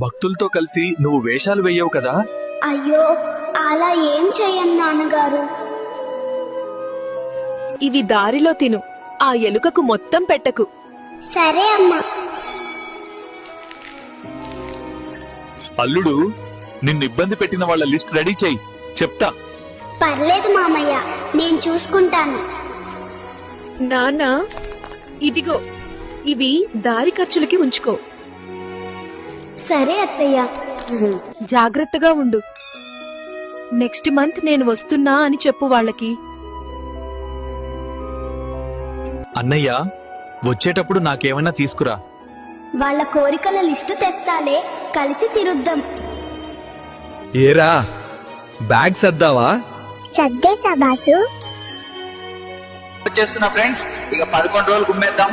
భక్తులతో కలిసి నువ్వు వేషాలు వెయ్యవు కదా? అయ్యో, అలా ఏం చెయ్యను నాన్నగారు. ఇవి దారిలో తిను, ఆ ఎలుకకు మొత్తం పెట్టకు. సరే అమ్మా. అల్లుడు, నిన్ను ఇబ్బంది పెట్టిన వాళ్ళ లిస్ట్ రెడీ చెయ్యి, చెప్తా. పర్లేదు మామయ్య, నేను చూసుకుంటాను. నాన్నా, ఇదిగో, ఇవి దారి ఖర్చులకి ఉంచుకో. సరే అత్తయ్య. జాగ్రత్తగా ఉండు. నెక్స్ట్ మంత్ నేను వస్తున్నా అని చెప్పు వాళ్ళకి. అన్నయ్య, వచ్చేటప్పుడు నాకేమైనా తీసుకురా. వాళ్ళ కోరికల లిస్టు తెస్తాలే, కలిసి తిరుద్దాం. ఏరా, బ్యాగ్ సర్దావా? సర్దేశా బాసు. వచ్చేస్తున్నా ఫ్రెండ్స్, ఇక 11 రోజులు గుమ్మేద్దాం.